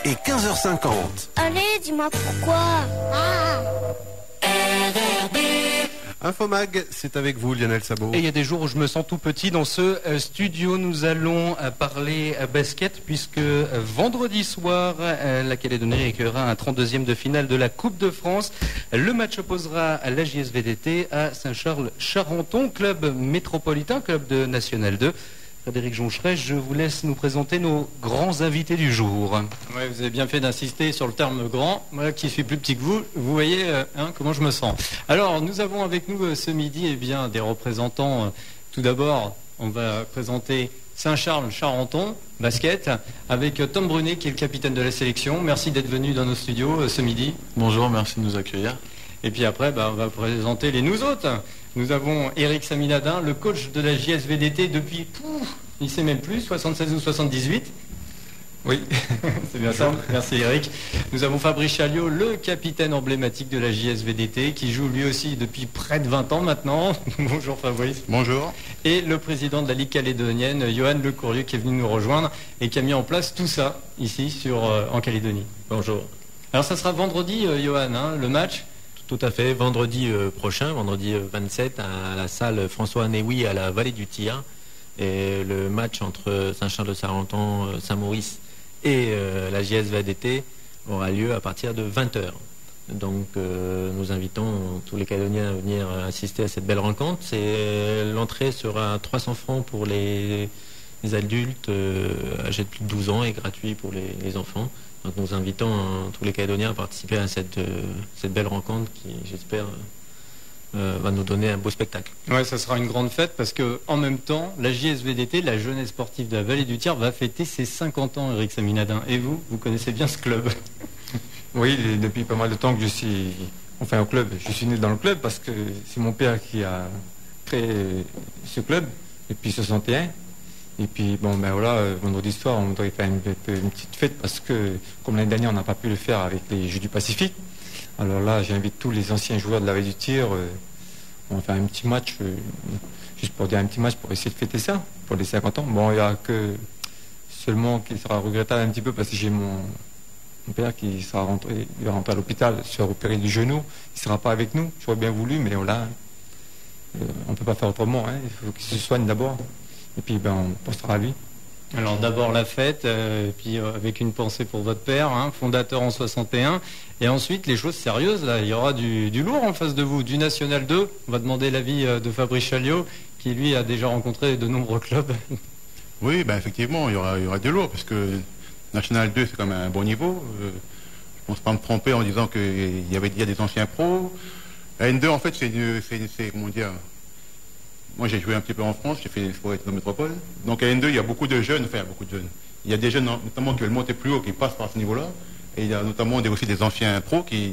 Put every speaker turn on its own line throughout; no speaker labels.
Et 15h50.
Allez, dis-moi pourquoi.
Infomag, c'est avec vous, Lionel Sabot.
Et il y a des jours où je me sens tout petit dans ce studio. Nous allons parler basket puisque vendredi soir, la Calédonie accueillera un 32e de finale de la Coupe de France. Le match opposera la JSVDT à Saint-Charles-Charenton, club métropolitain, club de National 2. Frédéric Joncheret, je vous laisse nous présenter nos grands invités du jour.
Ouais, vous avez bien fait d'insister sur le terme grand. Moi qui suis plus petit que vous voyez comment je me sens. Alors, nous avons avec nous ce midi des représentants. Tout d'abord, on va présenter Saint-Charles-Charenton, basket, avec Tom Brunet qui est le capitaine de la sélection. Merci d'être venu dans nos studios ce midi.
Bonjour, merci de nous accueillir.
Et puis après, on va présenter les nous autres. Nous avons Eric Saminadin, le coach de la JSVDT depuis, il ne sait même plus, 76 ou 78. Oui, c'est bien ça. Merci Eric. Nous avons Fabrice Chaliot, le capitaine emblématique de la JSVDT, qui joue lui aussi depuis près de 20 ans maintenant. Bonjour Fabrice.
Bonjour.
Et le président de la Ligue calédonienne, Johan Le Courrieux, qui est venu nous rejoindre et qui a mis en place tout ça ici en Calédonie. Bonjour. Alors ça sera vendredi, Johan, le match.
Tout à fait, vendredi prochain, vendredi 27, à la salle François Néoui à la Vallée du Tir. Et le match entre Saint-Charles-de-Charenton, Saint-Maurice et la JSVDT aura lieu à partir de 20h. Donc nous invitons tous les Calédoniens à venir assister à cette belle rencontre. L'entrée sera 300 francs pour les adultes âgés de plus de 12 ans et gratuit pour les enfants. Donc nous invitons tous les Calédoniens à participer à cette belle rencontre qui, j'espère, va nous donner un beau spectacle.
Oui, ça sera une grande fête parce que en même temps, la JSVDT, la jeunesse sportive de la Vallée du Tir, va fêter ses 50 ans, Eric Saminadin. Et vous connaissez bien ce club?
Oui, depuis pas mal de temps que je suis au club. Je suis né dans le club parce que c'est mon père qui a créé ce club depuis 61. Et puis, vendredi soir, on voudrait faire une petite fête parce que, comme l'année dernière, on n'a pas pu le faire avec les Jeux du Pacifique. Alors là, j'invite tous les anciens joueurs de la Vallée du Tir. On va faire un petit match, juste pour dire un petit match pour essayer de fêter ça, pour les 50 ans. Bon, il n'y a que seulement qui sera regrettable un petit peu parce que j'ai mon père qui va rentrer à l'hôpital, se repérer du genou. Il ne sera pas avec nous. J'aurais bien voulu, mais voilà, on ne peut pas faire autrement. Il faut qu'il se soigne d'abord. Et puis on pensera à lui.
Alors d'abord la fête, puis avec une pensée pour votre père, fondateur en 61. Et ensuite les choses sérieuses, là, il y aura du lourd en face de vous, du National 2. On va demander l'avis de Fabrice Chaliot, qui lui a déjà rencontré de nombreux clubs.
Oui, effectivement, il y aura du lourd, parce que National 2 c'est quand même un bon niveau. Je ne pense pas me tromper en disant qu'il y a des anciens pros. La N2 en fait c'est comment dire. Moi, j'ai joué un petit peu en France, j'ai fait Forêt de Métropole. Donc, à N2, il y a beaucoup de jeunes, Il y a des jeunes, notamment, qui veulent monter plus haut, qui passent par ce niveau-là. Et il y a notamment aussi des anciens pros qui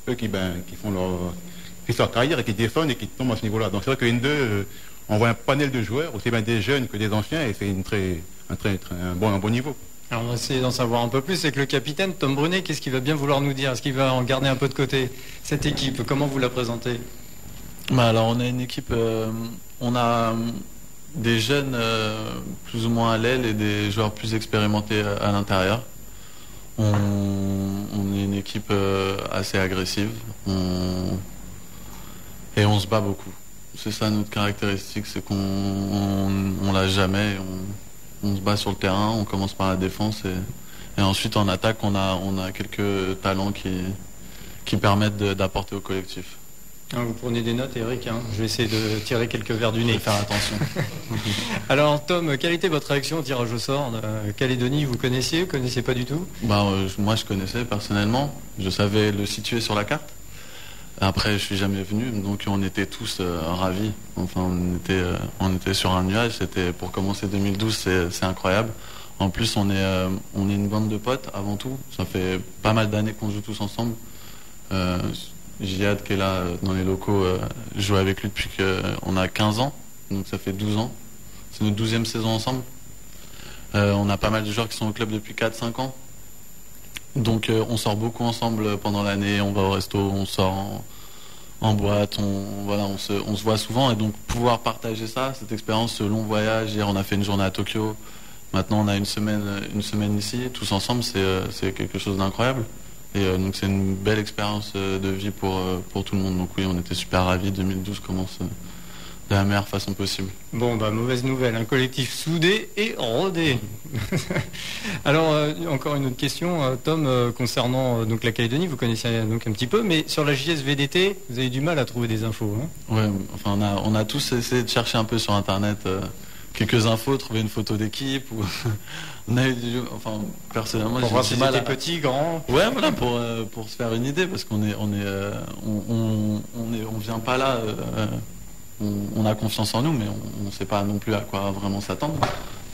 font leur carrière et qui défendent et qui tombent à ce niveau-là. Donc, c'est vrai que N2, on voit un panel de joueurs, aussi bien des jeunes que des anciens, et c'est un bon niveau. Alors, on va essayer d'en savoir un peu plus. C'est que le capitaine, Tom Brunet, qu'est-ce qu'il va bien vouloir nous dire? Est-ce qu'il va en garder un peu de côté? Cette équipe, comment vous la présentez?
Alors, on a une équipe... on a des jeunes plus ou moins à l'aile et des joueurs plus expérimentés à l'intérieur. On est une équipe assez agressive et on se bat beaucoup. C'est ça notre caractéristique, c'est qu'on lâche jamais. On se bat sur le terrain, on commence par la défense et ensuite en attaque on a quelques talents qui permettent d'apporter au collectif.
Vous prenez des notes, Eric, Je vais essayer de tirer quelques verres du nez.
Faire attention.
Alors, Tom, quelle était votre réaction au tirage au sort de Calédonie? Vous connaissiez pas du tout?
Moi, je connaissais personnellement. Je savais le situer sur la carte. Après, je suis jamais venu, donc on était tous ravis. Enfin, on était sur un nuage. C'était pour commencer 2012, c'est incroyable. En plus, on est une bande de potes avant tout. Ça fait pas mal d'années qu'on joue tous ensemble. Jihad qui est là dans les locaux, je joue avec lui depuis qu'on a 15 ans, donc ça fait 12 ans. C'est notre 12e saison ensemble. On a pas mal de joueurs qui sont au club depuis 4-5 ans. Donc on sort beaucoup ensemble pendant l'année, on va au resto, on sort en boîte, on se voit souvent. Et donc pouvoir partager ça, cette expérience, ce long voyage, hier on a fait une journée à Tokyo, Maintenant, on a une semaine ici, tous ensemble, c'est quelque chose d'incroyable. Et donc, c'est une belle expérience de vie pour tout le monde. Donc oui, on était super ravis. 2012 commence de la meilleure façon possible.
Bon, mauvaise nouvelle, un collectif soudé et rodé. Alors, encore une autre question, Tom, concernant donc la Calédonie, vous connaissez donc un petit peu, mais sur la JSVDT, vous avez du mal à trouver des infos. Hein?
Ouais, enfin, on a tous essayé de chercher un peu sur Internet quelques infos, trouver une photo d'équipe. Ou on a eu personnellement,
pour voir si c'était petit, grand.
Ouais, voilà, pour se faire une idée, parce qu'on vient pas là. On a confiance en nous, mais on ne sait pas non plus à quoi vraiment s'attendre.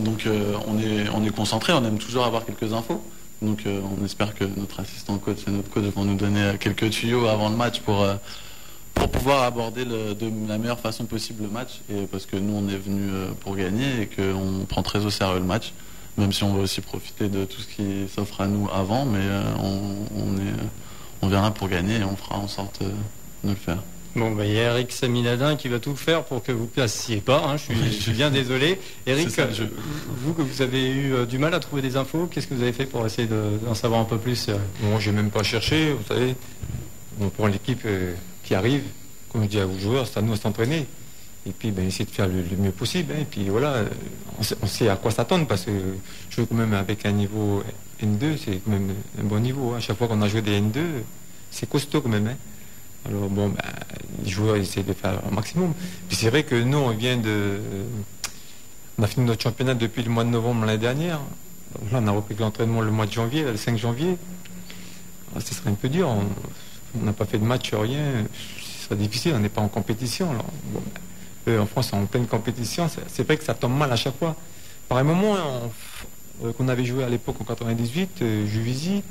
Donc on est concentré, on aime toujours avoir quelques infos. Donc on espère que notre assistant coach et notre coach vont nous donner quelques tuyaux avant le match pour pouvoir aborder de la meilleure façon possible le match. Et parce que nous on est venus pour gagner et qu'on prend très au sérieux le match, même si on va aussi profiter de tout ce qui s'offre à nous avant, mais on vient là pour gagner et on fera en sorte de le faire.
Bon, il y a Eric Saminadin qui va tout faire pour que vous ne passiez pas. Hein. Je suis bien désolé. Eric, vous que vous avez eu du mal à trouver des infos, qu'est-ce que vous avez fait pour essayer d'en savoir un peu plus?
Bon, j'ai même pas cherché, vous savez. On prend l'équipe qui arrive, comme je dis aux joueurs, c'est à nous de s'entraîner. Et puis, essayer de faire le mieux possible. Hein. Et puis voilà, on sait à quoi s'attendre parce que jouer quand même avec un niveau N2, c'est quand même un bon niveau. Hein. À chaque fois qu'on a joué des N2, c'est costaud quand même. Hein. Alors les joueurs essaient de faire un maximum. Puis c'est vrai que nous, on a fini notre championnat depuis le mois de novembre l'année dernière. Donc là, on a repris l'entraînement le mois de janvier, le 5 janvier. Alors, ce serait un peu dur. On n'a pas fait de match, rien. Ce serait difficile, on n'est pas en compétition. Alors, en France, on est en pleine compétition. C'est vrai que ça tombe mal à chaque fois. Par un moment, qu'on avait joué à l'époque en 98, Juvisy,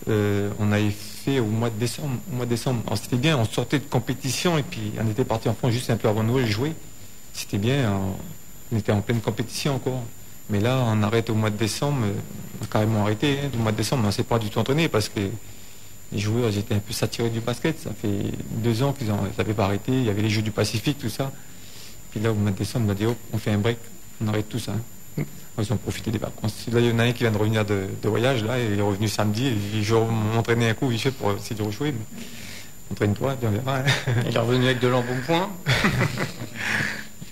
on avait fait au mois de décembre. Alors c'était bien, on sortait de compétition et puis on était parti en France juste un peu avant Noël jouer. C'était bien, on était en pleine compétition encore. Mais là, on arrête au mois de décembre, on a carrément arrêté. Au mois de décembre, on ne s'est pas du tout entraîné parce que les joueurs ils étaient un peu saturés du basket. Ça fait 2 ans qu'ils n'avaient pas arrêté. Il y avait les Jeux du Pacifique, tout ça. Puis là, au mois de décembre, on a dit, on fait un break, on arrête tout ça. Ils ont profité des vacances. Là, il y en a un qui vient de revenir de voyage, là, il est revenu samedi, et je vais m'entraîner un coup, vite fait, pour essayer de rejouer. Mais entraîne-toi, puis on verra.
Il est revenu avec de l'embonpoint.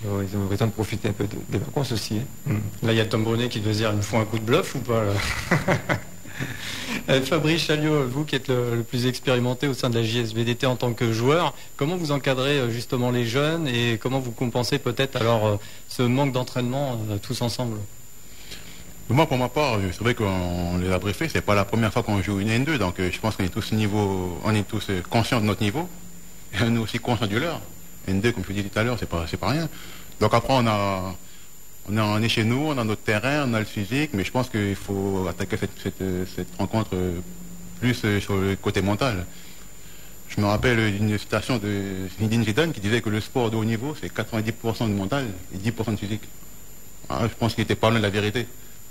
Ils ont raison de profiter un peu des vacances aussi. Hein.
Là, il y a Tom Brunet qui doit dire, il me faut un coup de bluff ou pas là. Fabrice Chaliot, vous qui êtes le plus expérimenté au sein de la JSVDT en tant que joueur, comment vous encadrez justement les jeunes et comment vous compensez peut-être alors ce manque d'entraînement tous ensemble?
Moi, pour ma part, c'est vrai qu'on les a briefés, c'est pas la première fois qu'on joue une N2, donc je pense qu'on est tous conscients de notre niveau, et on est aussi conscients du leur. N2, comme je vous disais tout à l'heure, c'est pas rien. Donc après, on est chez nous, on a notre terrain, on a le physique, mais je pense qu'il faut attaquer cette rencontre plus sur le côté mental. Je me rappelle d'une citation de Zinedine Zidane qui disait que le sport de haut niveau, c'est 90% de mental et 10% de physique. Alors, je pense qu'il était pas loin de la vérité.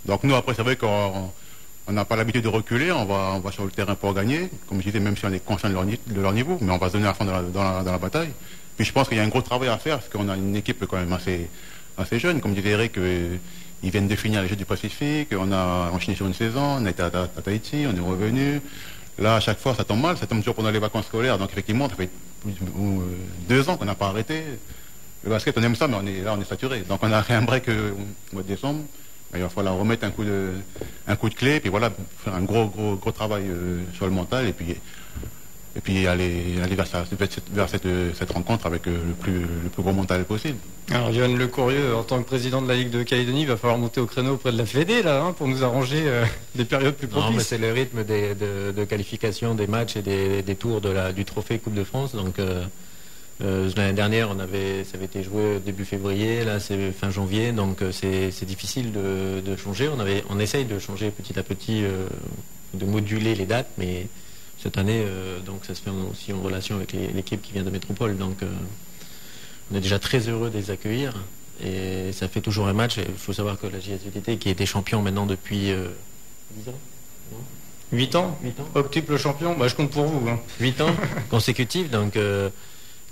Donc nous, après, c'est vrai qu'on n'a pas l'habitude de reculer, on va sur le terrain pour gagner, comme je disais, même si on est conscient de leur niveau, mais on va se donner à fond dans la bataille. Puis je pense qu'il y a un gros travail à faire, parce qu'on a une équipe quand même assez jeune, comme disait Eric, ils viennent de finir les Jeux du Pacifique, on a enchaîné sur une saison, on a été à Tahiti, on est revenu. Là, à chaque fois, ça tombe mal, ça tombe toujours pendant les vacances scolaires, donc effectivement, ça fait 2 ans qu'on n'a pas arrêté. Le basket, on aime ça, mais on est saturé. Donc on a fait un break au mois de décembre. Il va falloir remettre un coup de clé, puis voilà, faire un gros travail sur le mental, et puis aller vers cette rencontre avec le plus gros mental possible.
Alors, Johan Lecourrieux, en tant que président de la Ligue de Calédonie, il va falloir monter au créneau auprès de la Fédé, là, hein, pour nous arranger des périodes plus propices.
Non, mais c'est le rythme de qualification des matchs et des tours du trophée Coupe de France. Donc, l'année dernière, ça avait été joué début février, là c'est fin janvier, donc c'est difficile de changer. On essaye de changer petit à petit, de moduler les dates, mais cette année, donc ça se fait aussi en relation avec l'équipe qui vient de Métropole. Donc on est déjà très heureux de les accueillir et ça fait toujours un match. Il faut savoir que la JSVDT, qui était champion maintenant depuis 10 ans, non
8 ans, octuple champion, je compte pour vous. Hein.
8 ans consécutifs, donc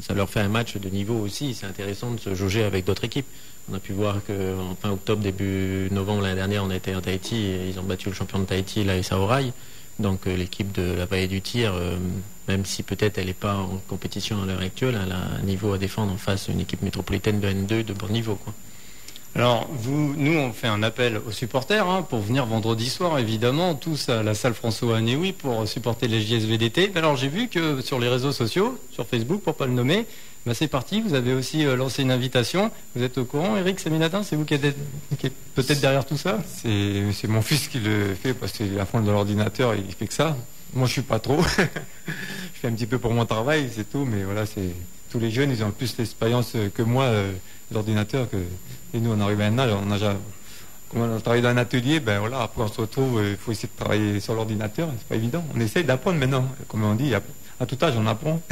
Ça leur fait un match de niveau aussi. C'est intéressant de se jauger avec d'autres équipes. On a pu voir qu'en fin octobre, début novembre l'année dernière, on était à Tahiti et ils ont battu le champion de Tahiti, la SA Oraille. Donc l'équipe de la Vallée du Tir, même si peut-être elle n'est pas en compétition à l'heure actuelle, elle a un niveau à défendre en face d'une équipe métropolitaine de N2 de bon niveau, quoi.
Alors, nous, on fait un appel aux supporters pour venir vendredi soir, évidemment, tous à la salle François Anéoui pour supporter les JSVDT. Alors, j'ai vu que sur les réseaux sociaux, sur Facebook, pour ne pas le nommer, c'est parti. Vous avez aussi lancé une invitation. Vous êtes au courant, Eric Saminatin? C'est vous qui êtes peut-être derrière tout ça?
C'est mon fils qui le fait parce qu'il est à fond de l'ordinateur, il fait que ça. Moi, je suis pas trop. Je fais un petit peu pour mon travail, c'est tout. Mais voilà, tous les jeunes, ils ont plus d'expérience que moi, l'ordinateur. Et nous, on arrive à un âge, comme on a travaillé dans un atelier, voilà, après on se retrouve, il faut essayer de travailler sur l'ordinateur, c'est pas évident. On essaye d'apprendre maintenant, comme on dit, à tout âge on apprend.